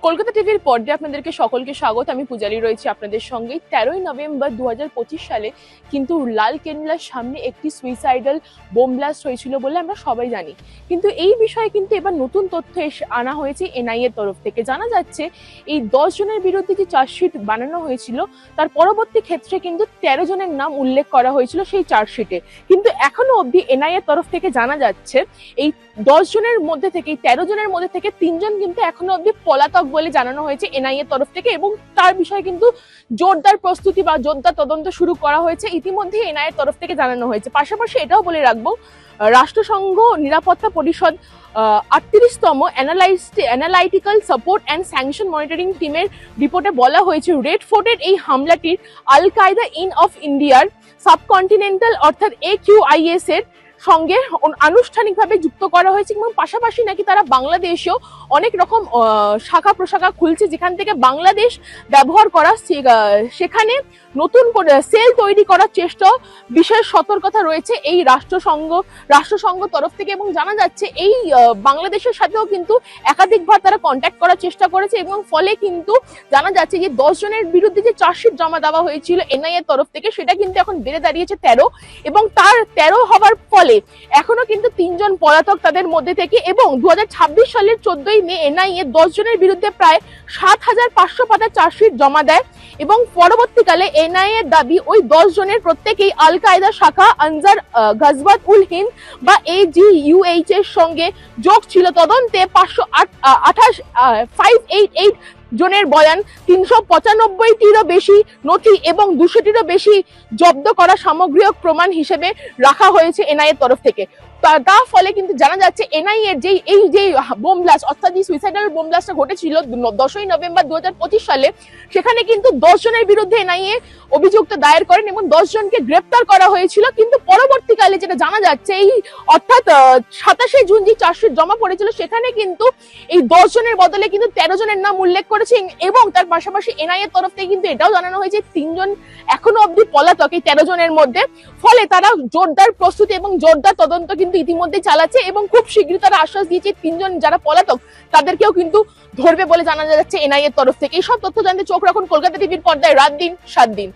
কলকাতা টিভির পর্দায় আপনাদেরকে সকলকে স্বাগত। আমি পূজালি রয়েছি আপনাদের সঙ্গে। 13ই নভেম্বর 2025 সালে কিন্তু লালকেল্লার সামনে একটি সুইসাইডাল বোম ব্লাস্ট হয়েছিল বলে আমরা সবাই জানি। কিন্তু এই বিষয়ে কিন্তু এবার নতুন তথ্য আনা হয়েছে এনআইএ এর তরফ থেকে। জানা যাচ্ছে এই 10 জনের বিরুদ্ধে যে চার্জশিট বানানো হয়েছিল তার পরবর্তী ক্ষেত্রে কিন্তু 13 জনের নাম উল্লেখ করা হয়েছিল সেই চার্জশিটে। কিন্তু এখনো অবধি এনআইএ এর তরফ থেকে জানা যাচ্ছে এই 10 জনের মধ্যে থেকে 13 জনের মধ্যে থেকে 3 জন কিন্তু এখনো অবধি পলাতক বলে জানানো হয়েছে এনআইএ তরফ থেকে, এবং তার বিষয়ে কিন্তু জোরদার প্রস্তুতি বা জোরদার তদন্ত শুরু করা হয়েছে ইতিমধ্যে এনআইএ তরফ থেকে জানানো হয়েছে। পাশাপাশি এটাও বলে রাখবো, রাষ্ট্রসংঘ নিরাপত্তা পরিষদ 38তম analytical support and sanction monitoring টিমের রিপোর্টে বলা হয়েছে রেড ফোর্টের এই হামলাটির আল কায়দা অফ ইন্ডিয়ার সাবকন্টিনেন্টাল অর্থাৎ AQIS এর সঙ্গে আনুষ্ঠানিকভাবে যুক্ত করা হয়েছে, এবং পাশাপাশি নাকি তারা বাংলাদেশেও অনেক রকম শাখা প্রশাখা খুলছে যেখান থেকে বাংলাদেশ ব্যবহার করা সেখানে নতুন করে সেল তৈরি করার চেষ্টা, বিশেষ সতর্কতা রয়েছে এই রাষ্ট্রসংঘ তরফ থেকে। এবং জানা যাচ্ছে এই বাংলাদেশের সাথেও কিন্তু একাধিকবার তারা কন্ট্যাক্ট করার চেষ্টা করেছে, এবং ফলে কিন্তু জানা যাচ্ছে যে 10 জনের বিরুদ্ধে যে চার্জশিট জমা দেওয়া হয়েছিল এনআইএ এর তরফ থেকে সেটা কিন্তু এখন বেড়ে দাঁড়িয়েছে 13, এবং তার 13 হওয়ার ফলে এখনো কিন্তু 3 জন পলাতক তাদের মধ্যে থেকে। এবং 2026 সালের 14ই মে এনআইএ 10 জনের বিরুদ্ধে প্রায় 7500 পাতা চার্জশিট জমা দেয়, এবং পরবর্তীকালে এনআইএ এর দাবি ওই 10 জনের প্রত্যেকেই আল কায়দা শাখা আনসার গাজওয়াত উল হিন্দ বা AGUH এর সঙ্গে যোগ ছিল। তদন্তে 588 জনের বয়ান, 395টিরও বেশি নথি এবং 200টিরও বেশি জব্দ করা সামগ্রিক প্রমাণ হিসেবে রাখা হয়েছে এনআইএ তরফ থেকে। তার ফলে কিন্তু জানা যাচ্ছে এনআইএ এর যে বোম ব্লাস্ট অর্থাৎ যে সুইসাইডাল বোম ব্লাস্টটা ঘটেছিল 10ই নভেম্বর 2025 সালে, সেখানে কিন্তু 10 জনের বিরুদ্ধে এনআইএ অভিযোগ দায়ের করেন এবং 10 জনকে গ্রেপ্তার করা হয়েছিল। কিন্তু পরবর্তীকালে যেটা জানা যাচ্ছে এই অর্থাৎ 27শে জুন যে চার্জশিট জমা পড়েছিল সেখানে কিন্তু এই 10 জনের বদলে কিন্তু 13 জনের নাম উল্লেখ করেছে, এবং তার পাশাপাশি এনআইএ তরফ থেকে কিন্তু এটাও জানানো হয়েছে 3 জন এখনো অবধি পলাতক এই 13 জনের মধ্যে। ফলে তারা জোরদার প্রস্তুতি এবং জোরদার তদন্ত কিন্তু ইতিমধ্যে চালাচ্ছে, এবং খুব শীঘ্রই তারা আশ্বাস দিয়েছে 3 জন যারা পলাতক তাদেরকেও কিন্তু ধরবে বলে জানা যাচ্ছে এনআইএ তরফ থেকে। এই সব তথ্য জানতে চোখ রাখুন কলকাতা টিভির পর্দায় রাত দিন 7 দিন।